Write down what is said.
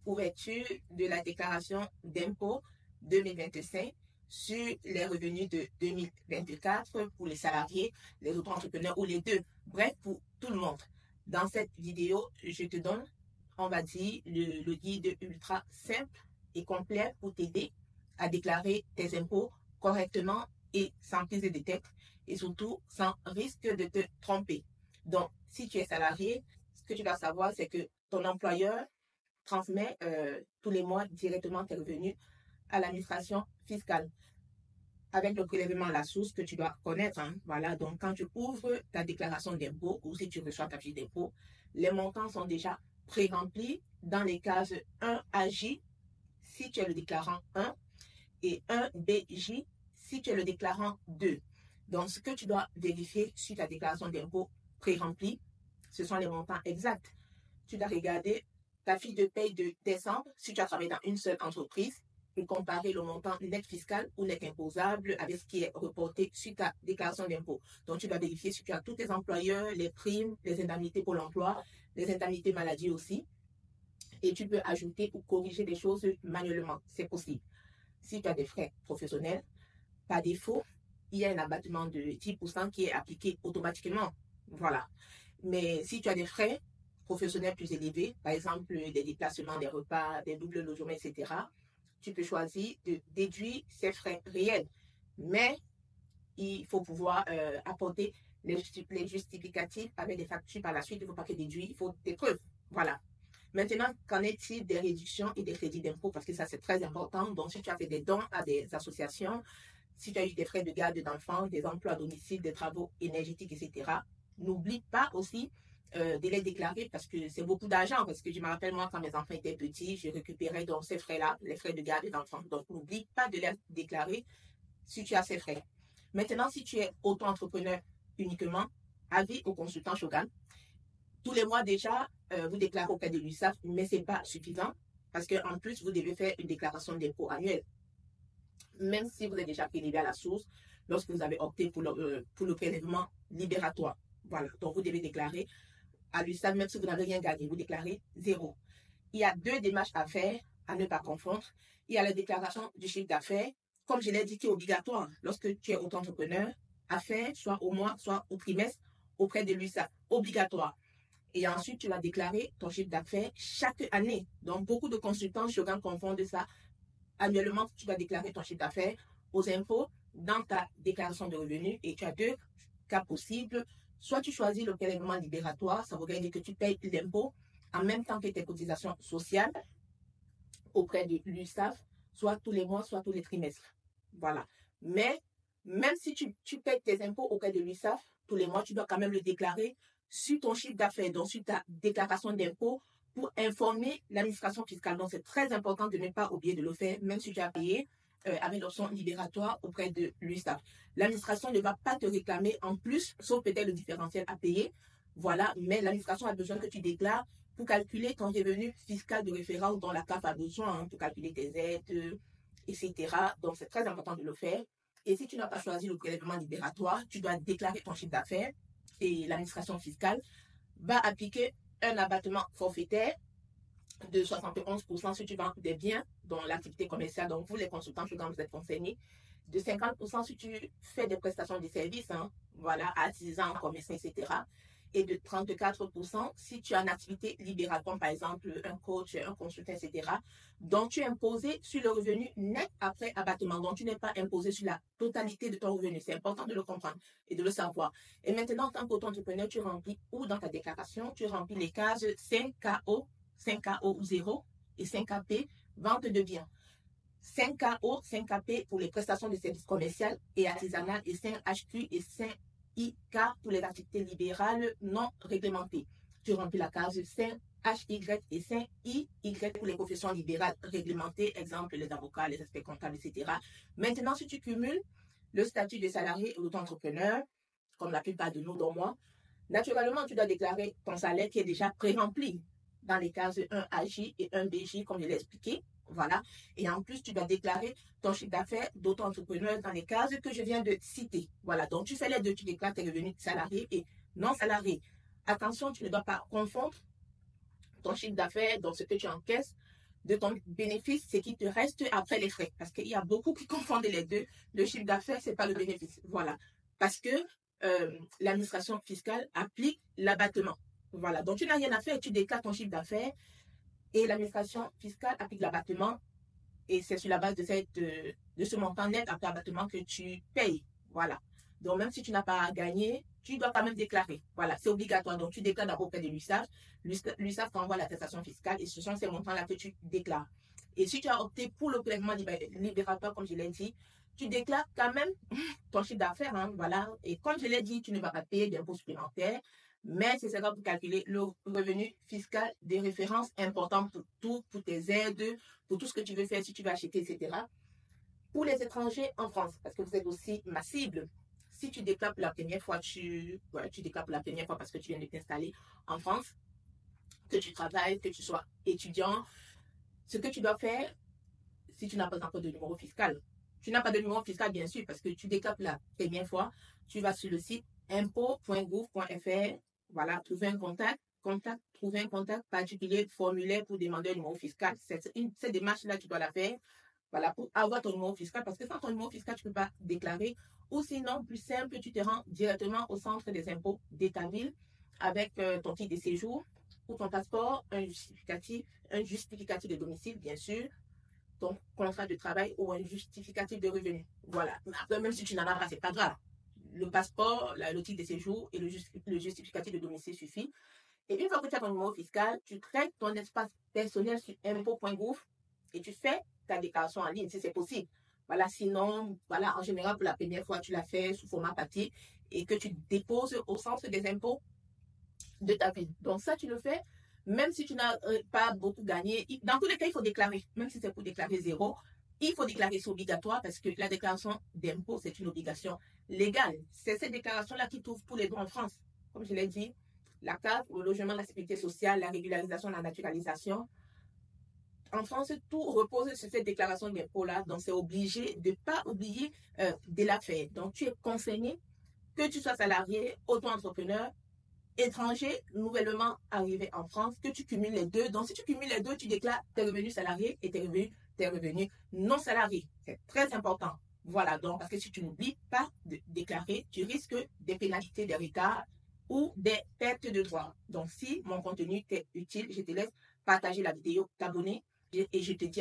ouverture de la déclaration d'impôt 2025 sur les revenus de 2024 pour les salariés, les auto-entrepreneurs ou les deux. Bref, pour tout le monde. Dans cette vidéo, je te donne, on va dire, le guide ultra simple et complet pour t'aider à déclarer tes impôts correctement et sans prise de tête et surtout sans risque de te tromper. Donc, si tu es salarié, ce que tu dois savoir, c'est que ton employeur transmet tous les mois directement tes revenus à l'administration fiscale avec le prélèvement à la source que tu dois connaître. Voilà, donc quand tu ouvres ta déclaration d'impôt ou si tu reçois ta fiche d'impôt, les montants sont déjà pré-remplis dans les cases 1AJ si tu es le déclarant 1 et 1BJ si tu es le déclarant 2. Donc, ce que tu dois vérifier sur ta déclaration d'impôt pré-remplie, ce sont les montants exacts. Tu dois regarder ta fiche de paye de décembre si tu as travaillé dans une seule entreprise et comparer le montant net fiscal ou net imposable avec ce qui est reporté sur ta déclaration d'impôt. Donc, tu dois vérifier si tu as tous tes employeurs, les primes, les indemnités pour l'emploi, les indemnités maladie aussi. Et tu peux ajouter ou corriger des choses manuellement. C'est possible. Si tu as des frais professionnels, par défaut, il y a un abattement de 10% qui est appliqué automatiquement. Voilà. Mais si tu as des frais professionnels plus élevés, par exemple des déplacements, des repas, des doubles logements, etc., tu peux choisir de déduire ces frais réels. Mais il faut pouvoir apporter les justificatifs avec des factures par la suite. Il ne faut pas que déduire, il faut des preuves. Voilà. Maintenant, qu'en est-il des réductions et des crédits d'impôt? Parce que ça, c'est très important. Donc, si tu as fait des dons à des associations, si tu as eu des frais de garde d'enfants, des emplois à domicile, des travaux énergétiques, etc., n'oublie pas aussi de les déclarer parce que c'est beaucoup d'argent. Parce que je me rappelle, moi, quand mes enfants étaient petits, je récupérais donc ces frais-là, les frais de garde d'enfants. Donc, n'oublie pas de les déclarer si tu as ces frais. Maintenant, si tu es auto-entrepreneur uniquement, avis au consultant Shogun. Tous les mois déjà, vous déclarez auprès de l'URSSAF, mais ce n'est pas suffisant parce qu'en plus, vous devez faire une déclaration d'impôt annuelle. Même si vous êtes déjà prélevé à la source, lorsque vous avez opté pour le prélèvement libératoire. Voilà, donc vous devez déclarer à l'URSSAF, même si vous n'avez rien gagné, vous déclarez 0. Il y a 2 démarches à faire, à ne pas confondre. Il y a la déclaration du chiffre d'affaires, comme je l'ai dit, qui est obligatoire lorsque tu es auto-entrepreneur, à faire soit au mois, soit au trimestre, auprès de l'URSSAF, obligatoire. Et ensuite, tu vas déclarer ton chiffre d'affaires chaque année. Donc, beaucoup de consultants Shogun confondent ça. Annuellement, tu vas déclarer ton chiffre d'affaires aux impôts dans ta déclaration de revenus et tu as 2 cas possibles. Soit tu choisis le prélèvement libératoire, ça veut dire que tu payes l'impôt en même temps que tes cotisations sociales auprès de l'URSSAF, soit tous les mois, soit tous les trimestres. Voilà. Mais même si tu payes tes impôts auprès de l'URSSAF tous les mois, tu dois quand même le déclarer sur ton chiffre d'affaires, donc sur ta déclaration d'impôt pour informer l'administration fiscale. Donc, c'est très important de ne pas oublier de le faire, même si tu as payé avec l'option libératoire auprès de l'URSSAF. L'administration ne va pas te réclamer en plus, sauf peut-être le différentiel à payer. Voilà, mais l'administration a besoin que tu déclares pour calculer ton revenu fiscal de référence dont la CAF a besoin, pour calculer tes aides, etc. Donc, c'est très important de le faire. Et si tu n'as pas choisi le prélèvement libératoire, tu dois déclarer ton chiffre d'affaires et l'administration fiscale va appliquer un abattement forfaitaire de 71% si tu vends des biens dans l'activité commerciale. Donc, vous, les consultants, quand vous êtes concernés, de 50% si tu fais des prestations de services, voilà, artisans, commerçants, etc. Et de 34% si tu as une activité libérale, comme par exemple un coach, un consultant, etc. Donc, tu es imposé sur le revenu net après abattement. Donc, tu n'es pas imposé sur la totalité de ton revenu. C'est important de le comprendre et de le savoir. Et maintenant, en tant qu'auto-entrepreneur, tu remplis ou dans ta déclaration, tu remplis les cases 5KO, 5KO0 et 5KP, vente de biens. 5KO, 5KP pour les prestations de services commerciaux et artisanales et 5HQ et 5IK pour les activités libérales non réglementées. Tu remplis la case 5HY et 5IY pour les professions libérales réglementées, exemple les avocats, les experts comptables, etc. Maintenant, si tu cumules le statut de salarié ou d'auto-entrepreneur, comme la plupart de nous, dont moi, naturellement, tu dois déclarer ton salaire qui est déjà pré-rempli dans les cases 1AJ et 1BJ, comme je l'ai expliqué. Voilà. Et en plus, tu dois déclarer ton chiffre d'affaires d'auto-entrepreneur dans les cases que je viens de citer. Voilà. Donc, tu fais les deux. Tu déclares tes revenus salariés et non salariés. Attention, tu ne dois pas confondre ton chiffre d'affaires, donc ce que tu encaisses, de ton bénéfice, ce qui te reste après les frais. Parce qu'il y a beaucoup qui confondent les deux. Le chiffre d'affaires, c'est pas le bénéfice. Voilà. Parce que l'administration fiscale applique l'abattement. Voilà. Donc, tu n'as rien à faire, tu déclares ton chiffre d'affaires et l'administration fiscale applique l'abattement et c'est sur la base de ce montant net après abattement que tu payes. Voilà. Donc, même si tu n'as pas gagné, tu dois quand même déclarer. Voilà, c'est obligatoire. Donc, tu déclares d'abord auprès de l'USAF. L'USAF t'envoie l'attestation fiscale et ce sont ces montants-là que tu déclares. Et si tu as opté pour le prélèvement libératoire, comme je l'ai dit, tu déclares quand même ton chiffre d'affaires. Hein, voilà. Et comme je l'ai dit, tu ne vas pas payer d'impôts supplémentaires, mais c'est ça pour calculer le revenu fiscal des références important pour tout, pour tes aides, pour tout ce que tu veux faire, si tu veux acheter, etc. Pour les étrangers en France, parce que vous êtes aussi ma cible. Si tu déclares pour la première fois, tu déclares pour la première fois parce que tu viens de t'installer en France, que tu travailles, que tu sois étudiant, ce que tu dois faire, si tu n'as pas encore de numéro fiscal, tu n'as pas de numéro fiscal, bien sûr, parce que tu déclares pour la première fois, tu vas sur le site impôt.gouv.fr, voilà, trouver un contact, trouver un contact particulier, formulaire pour demander un numéro fiscal. Cette démarche-là, tu dois la faire, voilà, pour avoir ton numéro fiscal, parce que sans ton numéro fiscal, tu ne peux pas déclarer. Ou sinon, plus simple, tu te rends directement au centre des impôts de ta ville avec ton titre de séjour ou ton passeport, un justificatif de domicile, bien sûr, ton contrat de travail ou un justificatif de revenu. Voilà. Après, même si tu n'en as pas, c'est pas grave. Le passeport, le titre de séjour et le justificatif de domicile suffit. Et une fois que tu as ton numéro fiscal, tu crées ton espace personnel sur impôt.gouv et tu fais ta déclaration en ligne si c'est possible. Voilà, sinon, voilà, en général, pour la première fois, tu l'as fait sous format papier et que tu déposes au centre des impôts de ta ville. Donc ça, tu le fais, même si tu n'as pas beaucoup gagné. Dans tous les cas, il faut déclarer, même si c'est pour déclarer zéro. Il faut déclarer, c'est obligatoire parce que la déclaration d'impôt, c'est une obligation légale. C'est cette déclaration-là qui t'ouvre tous les droits en France. Comme je l'ai dit, la carte, le logement, la sécurité sociale, la régularisation, la naturalisation. En France, tout repose sur cette déclaration d'impôt-là. Donc, c'est obligé de ne pas oublier de la faire. Donc, tu es concerné, que tu sois salarié, auto-entrepreneur, étranger, nouvellement arrivé en France, que tu cumules les deux. Donc, si tu cumules les deux, tu déclares tes revenus salariés et tes revenus non salariés. C'est très important. Voilà, donc, parce que si tu n'oublies pas de déclarer, tu risques des pénalités, des retards ou des pertes de droits. Donc, si mon contenu t'est utile, je te laisse partager la vidéo, t'abonner et je te dis